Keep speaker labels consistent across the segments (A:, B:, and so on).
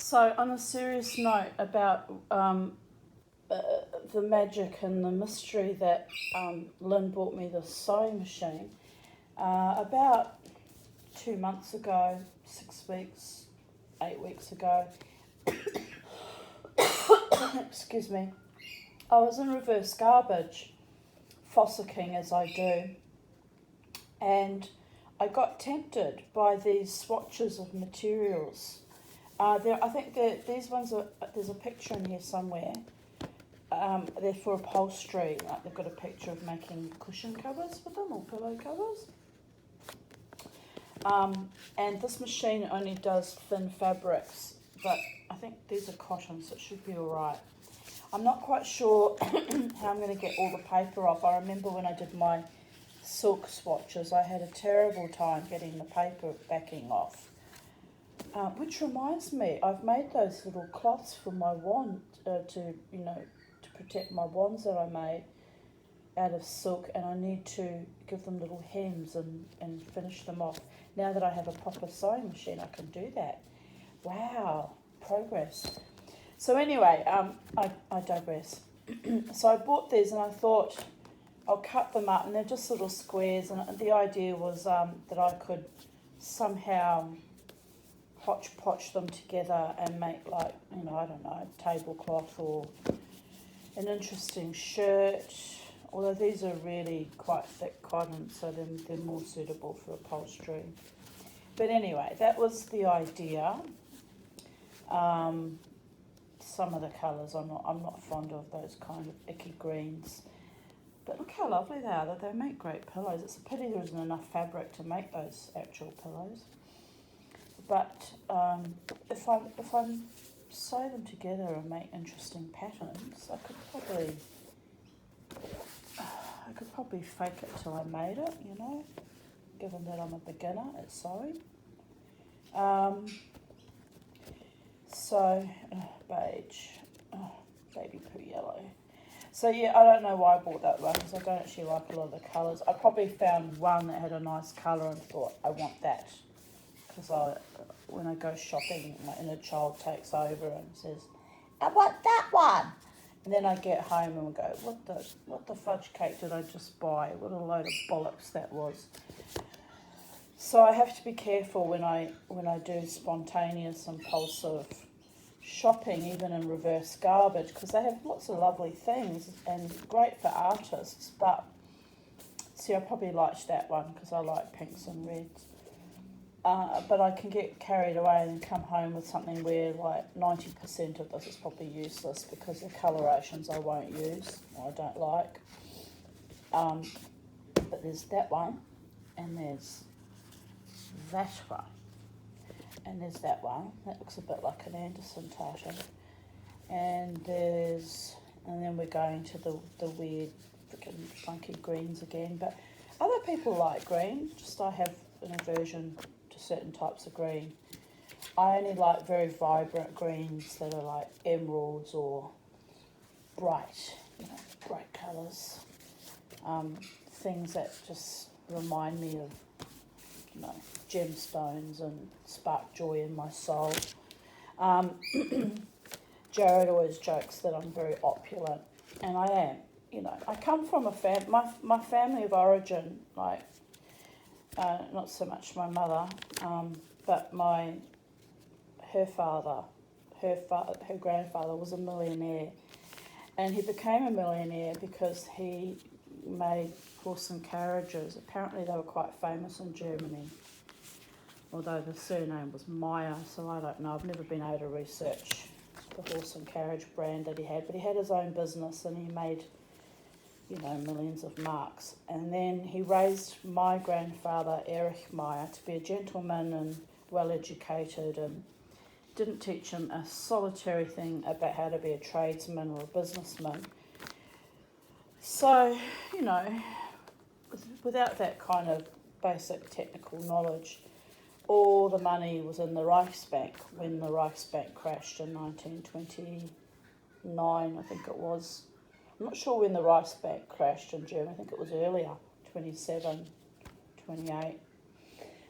A: So, on a serious note about the magic and the mystery that Lynn bought me this sewing machine, about 2 months ago, 6 weeks, 8 weeks ago, excuse me, I was in reverse garbage, fossicking as I do, and I got tempted by these swatches of materials. I think these ones are, there's a picture in here somewhere. They're for upholstery, like they've got a picture of making cushion covers with them or pillow covers. And this machine only does thin fabrics, but I think these are cotton, so it should be alright. I'm not quite sure how I'm going to get all the paper off. I remember when I did my silk swatches, I had a terrible time getting the paper backing off. Which reminds me, I've made those little cloths for my wand to protect my wands that I made out of silk, and I need to give them little hems and finish them off. Now that I have a proper sewing machine, I can do that. Wow, progress. So anyway, I digress. So I bought these and I thought I'll cut them up, and they're just little squares, and the idea was that I could somehow hodgepodge them together and make, like, I don't know, tablecloth or an interesting shirt, although these are really quite thick cotton, so they're more suitable for upholstery. But anyway, that was the idea. Some of the colours I'm not fond of, those kind of icky greens. But look how lovely they are. They make great pillows. It's a pity there isn't enough fabric to make those actual pillows. But if I sew them together and make interesting patterns, I could probably fake it till I made it, given that I'm a beginner at sewing. Beige, baby poo yellow. So yeah, I don't know why I bought that one, because I don't actually like a lot of the colours. I probably found one that had a nice colour and thought, I want that. Because when I go shopping, my inner child takes over and says, I want that one. And then I get home and go, what the fudge cake did I just buy? What a load of bollocks that was. So I have to be careful when I do spontaneous, impulsive shopping, even in reverse garbage, because they have lots of lovely things and great for artists. But see, I probably liked that one because I like pinks and reds. But I can get carried away and come home with something where like 90% of this is probably useless because the colorations I won't use or I don't like. But there's that one, and there's that one, and there's that one. That looks a bit like an Anderson tartan. And then we're going to the weird, freaking funky greens again. But other people like green, just I have an aversion to certain types of green. I only like very vibrant greens that are like emeralds or bright colours. Things that just remind me of, gemstones and spark joy in my soul. Jared always jokes that I'm very opulent, and I am. I come from my family of origin, like, not so much my mother, but her grandfather was a millionaire, and he became a millionaire because he made horse and carriages. Apparently they were quite famous in Germany, although the surname was Meyer, so I don't know. I've never been able to research the horse and carriage brand that he had, but he had his own business and he made, millions of marks. And then he raised my grandfather, Erich Meyer, to be a gentleman and well-educated, and didn't teach him a solitary thing about how to be a tradesman or a businessman. So, without that kind of basic technical knowledge, all the money was in the Reichsbank when the Reichsbank crashed in 1929, I think it was. I'm not sure when the Reichsbank crashed in Germany. I think it was earlier, 27, 28.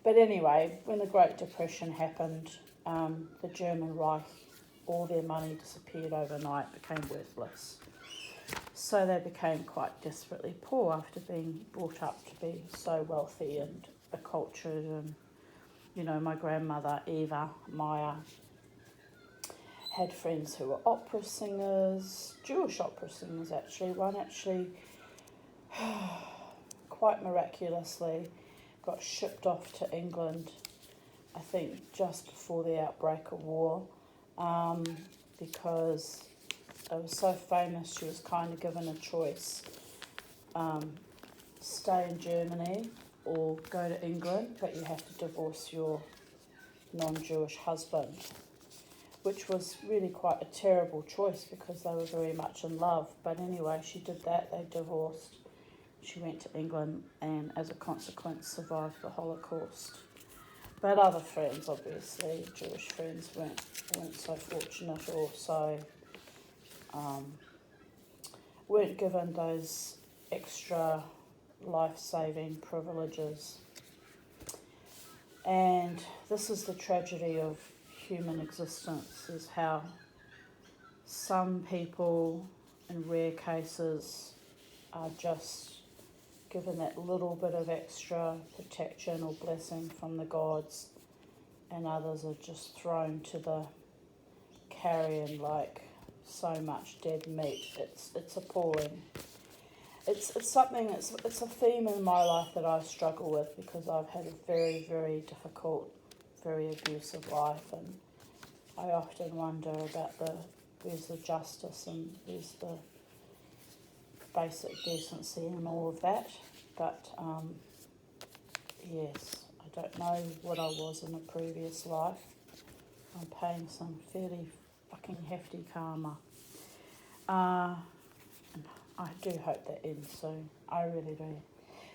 A: But anyway, when the Great Depression happened, the German Reich, all their money disappeared overnight, became worthless. So they became quite desperately poor after being brought up to be so wealthy and acculturated. And, you know, my grandmother, Eva Meyer, had friends who were opera singers, Jewish opera singers actually. One actually, quite miraculously, got shipped off to England, I think just before the outbreak of war, because it was so famous. She was kind of given a choice, stay in Germany or go to England, but you have to divorce your non-Jewish husband, which was really quite a terrible choice because they were very much in love. But anyway, she did that, they divorced. She went to England and as a consequence survived the Holocaust. But other friends, obviously, Jewish friends, weren't so fortunate or so, weren't given those extra life-saving privileges. And this is the tragedy of human existence, is how some people, in rare cases, are just given that little bit of extra protection or blessing from the gods, and others are just thrown to the carrion like so much dead meat. It's appalling. It's something, it's a theme in my life that I struggle with because I've had a very, very difficult, very abusive life, and I often wonder about where's the justice and where's the basic decency and all of that. But yes, I don't know what I was in a previous life. I'm paying some fairly fucking hefty karma. And I do hope that ends soon. I really do.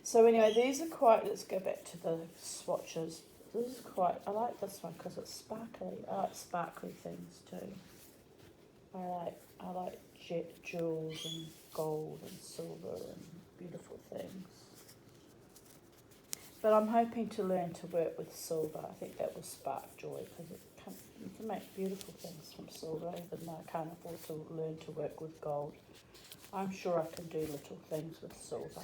A: So anyway, these are quite, let's go back to the swatches. This is quite, I like this one because it's sparkly. I like sparkly things too. I like jet jewels and gold and silver and beautiful things. But I'm hoping to learn to work with silver. I think that will spark joy because you can make beautiful things from silver, even though I can't afford to learn to work with gold. I'm sure I can do little things with silver.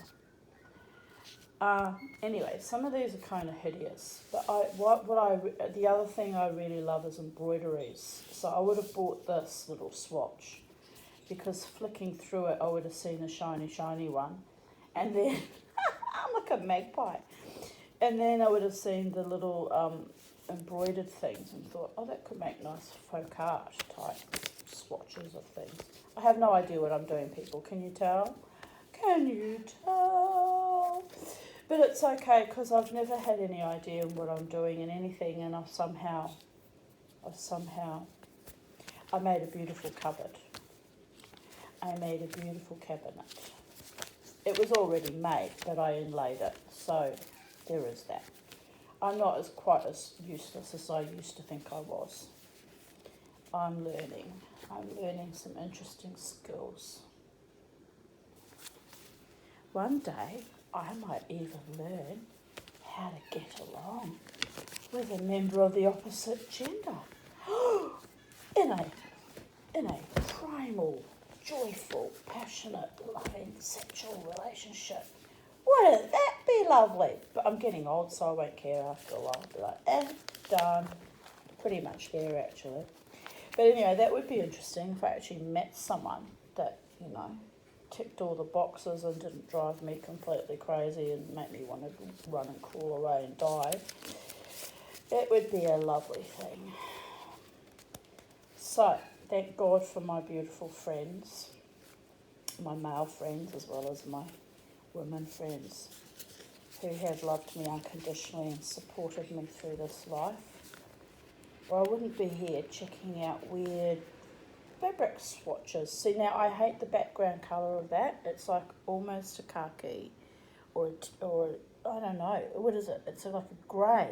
A: Anyway, some of these are kind of hideous, but the other thing I really love is embroideries. So I would have bought this little swatch because flicking through it, I would have seen a shiny, shiny one, and then I'm like a magpie, and then I would have seen the little embroidered things and thought, oh, that could make nice folk art type swatches of things. I have no idea what I'm doing, people. Can you tell? Can you tell? But it's okay because I've never had any idea what I'm doing in anything, and I made a beautiful cupboard. I made a beautiful cabinet. It was already made, but I inlaid it, so there is that. I'm not quite as useless as I used to think I was. I'm learning some interesting skills. One day, I might even learn how to get along with a member of the opposite gender in a primal, joyful, passionate, loving, sexual relationship. Wouldn't that be lovely? But I'm getting old, so I won't care after a while. I'll be like, done. Pretty much there, actually. But anyway, that would be interesting if I actually met someone that, you know, ticked all the boxes and didn't drive me completely crazy and make me want to run and crawl away and die. It would be a lovely thing. So, thank God for my beautiful friends, my male friends as well as my women friends, who have loved me unconditionally and supported me through this life. Or I wouldn't be here checking out weird fabric swatches. See, now I hate the background colour of that. It's like almost a khaki or I don't know. What is it? It's like a grey,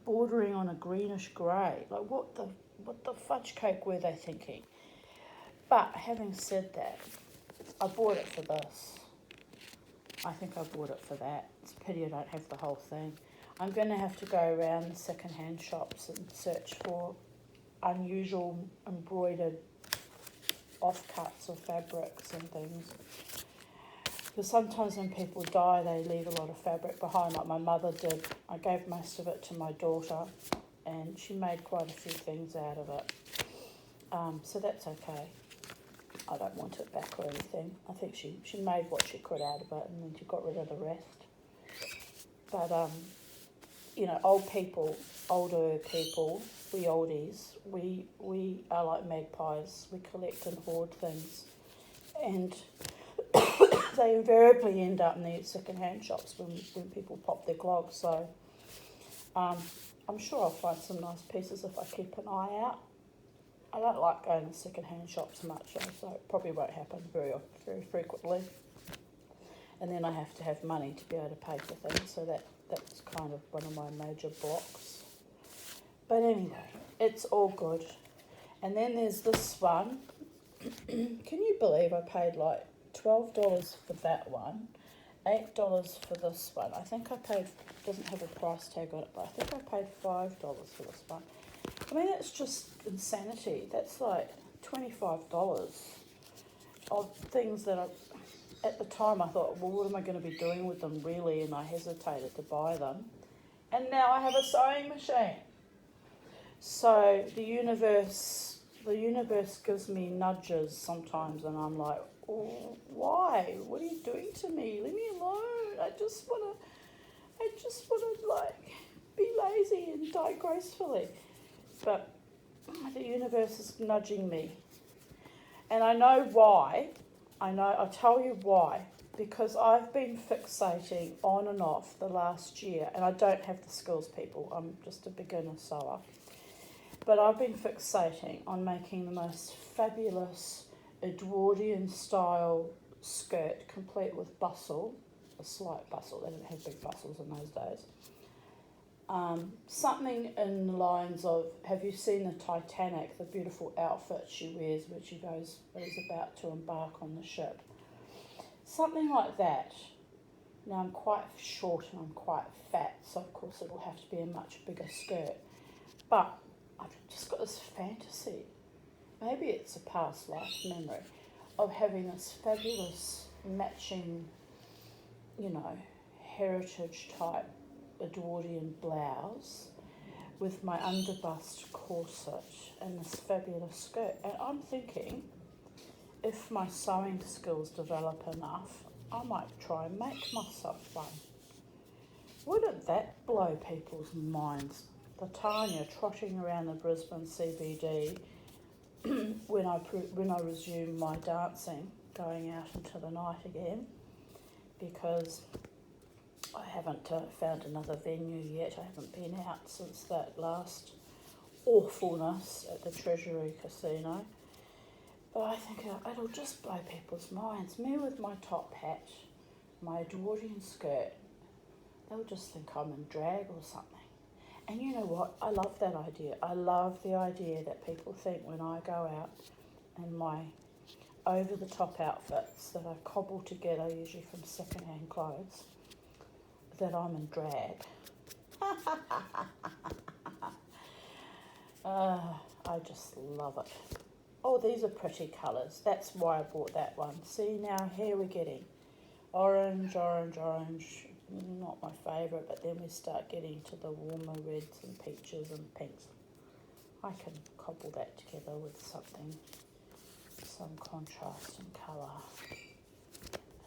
A: bordering on a greenish grey. Like what the fudge cake were they thinking? But having said that, I bought it for this. I think I bought it for that. It's a pity I don't have the whole thing. I'm going to have to go around the second-hand shops and search for unusual embroidered offcuts of fabrics and things. Because sometimes when people die, they leave a lot of fabric behind, like my mother did. I gave most of it to my daughter, and she made quite a few things out of it. So that's okay. I don't want it back or anything. I think she made what she could out of it, and then she got rid of the rest. But, you know, older people, we oldies, we are like magpies. We collect and hoard things. And they invariably end up in the second-hand shops when people pop their clogs. So I'm sure I'll find some nice pieces if I keep an eye out. I don't like going to second-hand shops much, so it probably won't happen very frequently. And then I have to have money to be able to pay for things, so that's kind of one of my major blocks. But anyway, it's all good. And then there's this one. Can you believe I paid like $12 for that one, $8 for this one. I think I paid, doesn't have a price tag on it, but I think I paid $5 for this one. I mean, it's just insanity. That's like $25 of things that at the time I thought, well, what am I going to be doing with them really? And I hesitated to buy them. And now I have a sewing machine. So the universe gives me nudges sometimes, and I'm like, oh, why? What are you doing to me? Leave me alone. I just want to like be lazy and die gracefully. But the universe is nudging me. And I know why. I'll tell you why. Because I've been fixating on and off the last year, and I don't have the skills, people. I'm just a beginner sewer. But I've been fixating on making the most fabulous Edwardian style skirt, complete with bustle, a slight bustle. They didn't have big bustles in those days. Something in the lines of, have you seen the Titanic, the beautiful outfit she wears when she is about to embark on the ship? Something like that. Now I'm quite short and I'm quite fat, so of course it'll have to be a much bigger skirt. But I've just got this fantasy, maybe it's a past life memory, of having this fabulous matching, heritage type Edwardian blouse with my underbust corset and this fabulous skirt. And I'm thinking, if my sewing skills develop enough, I might try and make myself one. Wouldn't that blow people's minds? The Tanya trotting around the Brisbane CBD when I resume my dancing, going out into the night again, because I haven't found another venue yet. I haven't been out since that last awfulness at the Treasury Casino. But I think it'll just blow people's minds. Me with my top hat, my Edwardian skirt, they'll just think I'm in drag or something. And you know what? I love that idea. I love the idea that people think when I go out in my over-the-top outfits that I've cobbled together, usually from second-hand clothes, that I'm in drag. I just love it. Oh, these are pretty colours. That's why I bought that one. See, now here we're getting orange, orange, orange. Not my favourite, but then we start getting to the warmer reds and peaches and pinks. I can cobble that together with something, some contrast in colour.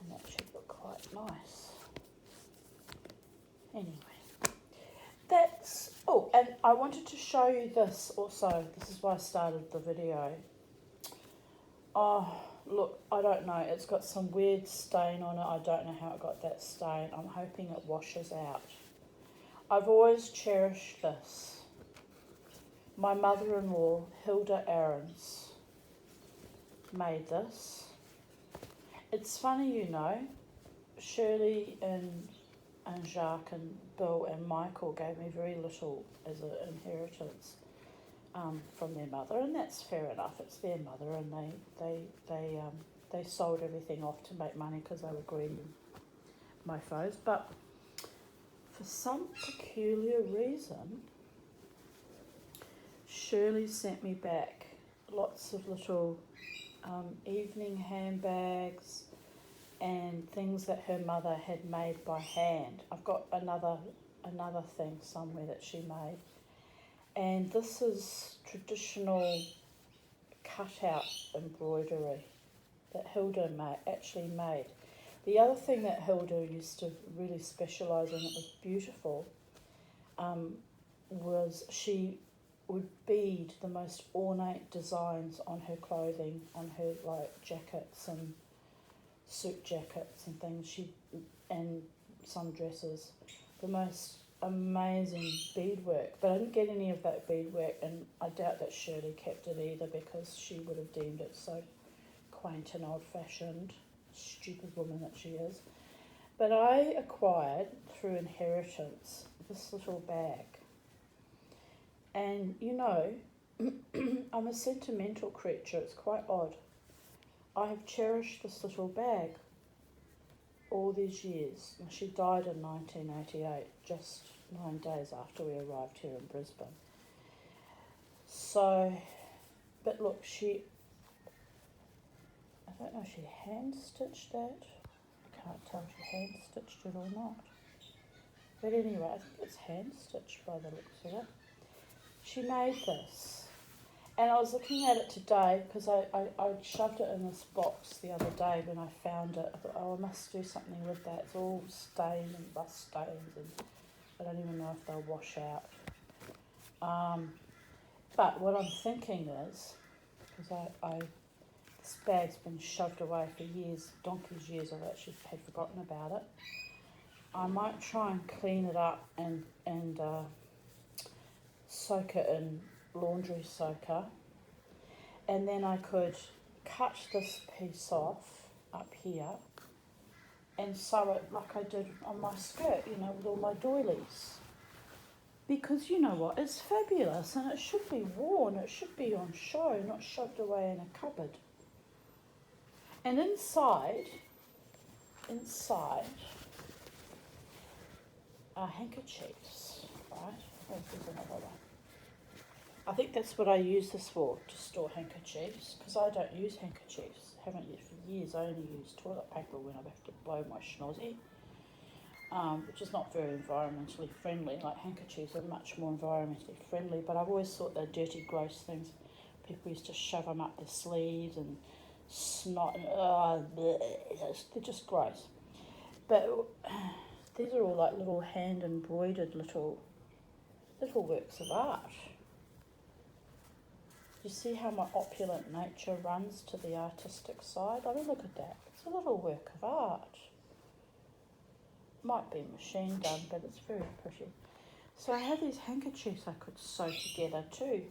A: And that should look quite nice. Anyway, and I wanted to show you this also. This is why I started the video. Oh, look, I don't know. It's got some weird stain on it. I don't know how it got that stain. I'm hoping it washes out. I've always cherished this. My mother-in-law, Hilda Aarons, made this. It's funny, Shirley and Jacques and Bill and Michael gave me very little as an inheritance from their mother, and that's fair enough. It's their mother, and they sold everything off to make money because they were greedy mofos. But For some peculiar reason, Shirley sent me back lots of little evening handbags and things that her mother had made by hand. I've got another thing somewhere that she made. And this is traditional cutout embroidery that Hilda actually made. The other thing that Hilda used to really specialise in, it was beautiful, was she would bead the most ornate designs on her clothing, on her like jackets and suit jackets and things, and some dresses. The most amazing beadwork, but I didn't get any of that beadwork, and I doubt that Shirley kept it either because she would have deemed it so quaint and old-fashioned, stupid woman that she is. But I acquired, through inheritance, this little bag. And, you know, I'm a sentimental creature. It's quite odd. I have cherished this little bag all these years. She died in 1988, just 9 days after we arrived here in Brisbane. So, but look, I don't know if she hand-stitched that. I can't tell if she hand-stitched it or not. But anyway, I think it's hand-stitched by the looks of it. She made this. And I was looking at it today because I shoved it in this box the other day when I found it. I thought, oh, I must do something with that. It's all stained and rust stains, and I don't even know if they'll wash out. But what I'm thinking is, because this bag's been shoved away for years, donkey's years, I've actually had forgotten about it. I might try and clean it up and soak it in laundry soaker, and then I could cut this piece off up here and sew it like I did on my skirt, you know, with all my doilies. Because you know what, it's fabulous and it should be worn, it should be on show, not shoved away in a cupboard. And inside are handkerchiefs, right? Oh, there's another one. I think that's what I use this for, to store handkerchiefs, because I don't use handkerchiefs. Haven't used for years. I only use toilet paper when I have to blow my schnozzy, which is not very environmentally friendly. Like handkerchiefs are much more environmentally friendly, but I've always thought they're dirty, gross things. People used to shove them up their sleeves and snot, and they're just gross. But these are all like little hand embroidered little works of art. You see how my opulent nature runs to the artistic side? I mean, look at that. It's a little work of art. Might be machine done, but it's very pretty. So I have these handkerchiefs I could sew together too.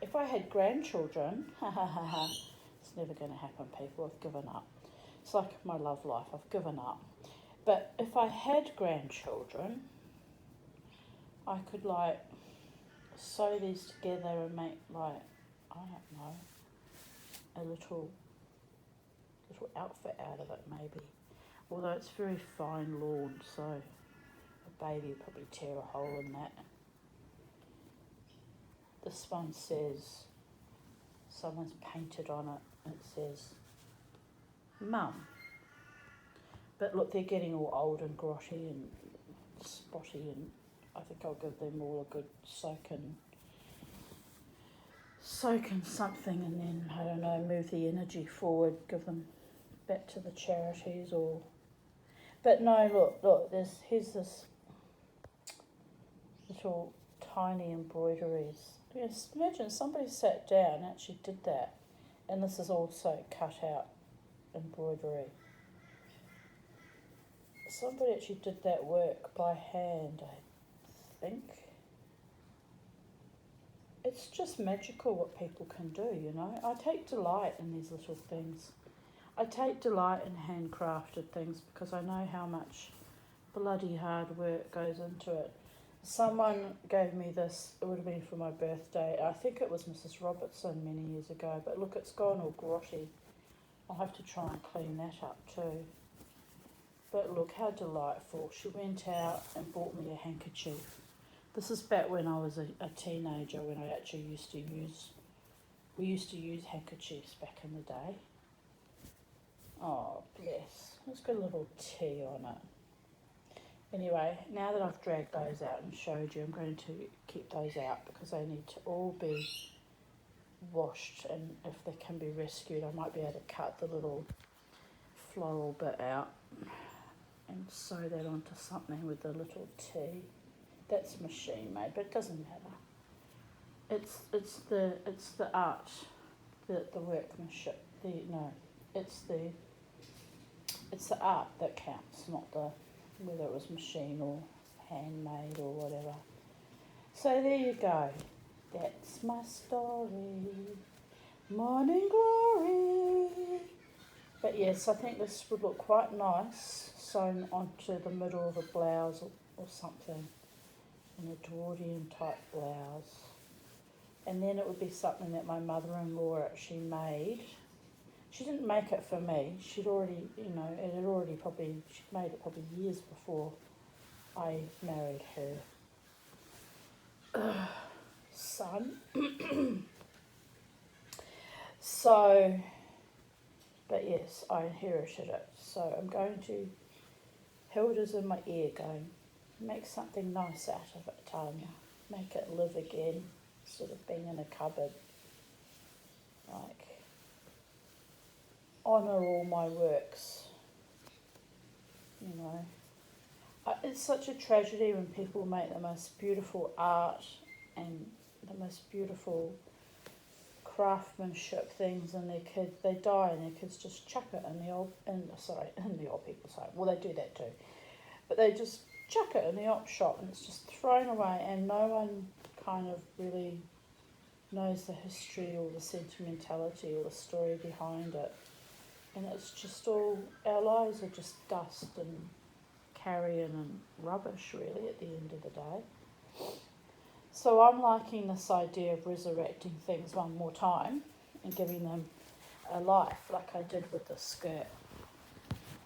A: If I had grandchildren, it's never going to happen, people. I've given up. It's like my love life. I've given up. But if I had grandchildren, I could like sew these together and make like, I don't know, a little outfit out of it maybe. Although it's very fine lawn, so a baby would probably tear a hole in that. This one says, someone's painted on it, it says, Mum. But look, they're getting all old and grotty and spotty, and I think I'll give them all a good soak in something, and then, I don't know, move the energy forward, give them back to the charities or... But no, look, here's this little tiny embroideries. Yes, imagine somebody sat down and actually did that, and this is also cut out embroidery. Somebody actually did that work by hand, I think. It's just magical what people can do, you know. I take delight in these little things. I take delight in handcrafted things because I know how much bloody hard work goes into it. Someone gave me this, it would have been for my birthday. I think it was Mrs. Robertson many years ago, but look, it's gone all grotty. I'll have to try and clean that up too. But look how delightful. She went out and bought me a handkerchief. This is back when I was a teenager, when I actually we used to use handkerchiefs back in the day. Oh, bless. It's got a little T on it. Anyway, now that I've dragged those out and showed you, I'm going to keep those out because they need to all be washed, and if they can be rescued, I might be able to cut the little floral bit out and sew that onto something with a little T. That's machine made, but it doesn't matter. It's the art, the workmanship. It's the art that counts, not whether it was machine or handmade or whatever. So there you go. That's my story. Morning glory. But yes, I think this would look quite nice sewn onto the middle of a blouse or something, an Edwardian type blouse. And then it would be something that my mother-in-law actually made. She didn't make it for me. She'd already, she'd made it probably years before I married her son. So, but yes, I inherited it. So I'm going to, Hilda's in my ear going, make something nice out of it, Tanya. Make it live again, instead of being in a cupboard. Like, honour all my works, It's such a tragedy when people make the most beautiful art and the most beautiful craftsmanship things, and their kids, they die and their kids just chuck it in the old people's home. Well, they do that too, but they just chuck it in the op shop and it's just thrown away, and no one kind of really knows the history or the sentimentality or the story behind it. And it's just all, our lives are just dust and carrion and rubbish really at the end of the day. So I'm liking this idea of resurrecting things one more time and giving them a life, like I did with the skirt.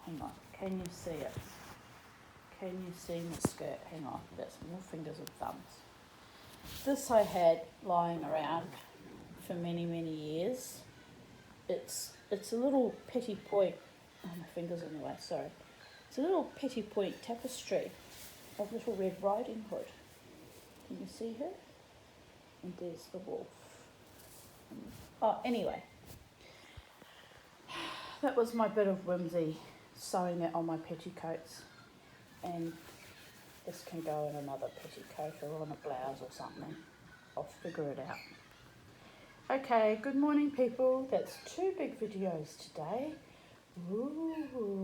A: Hang on, can you see it? Can you see my skirt? Hang on, that's more fingers and thumbs. This I had lying around for many, many years. It's a little petty point, my fingers in the way, sorry. It's a little petty point tapestry of Little Red Riding Hood. Can you see her? And there's the wolf. Anyway. That was my bit of whimsy, sewing it on my petticoats. And this can go in another petticoat or on a blouse or something. I'll figure it out. Okay, good morning people. That's 2 big videos today. Ooh.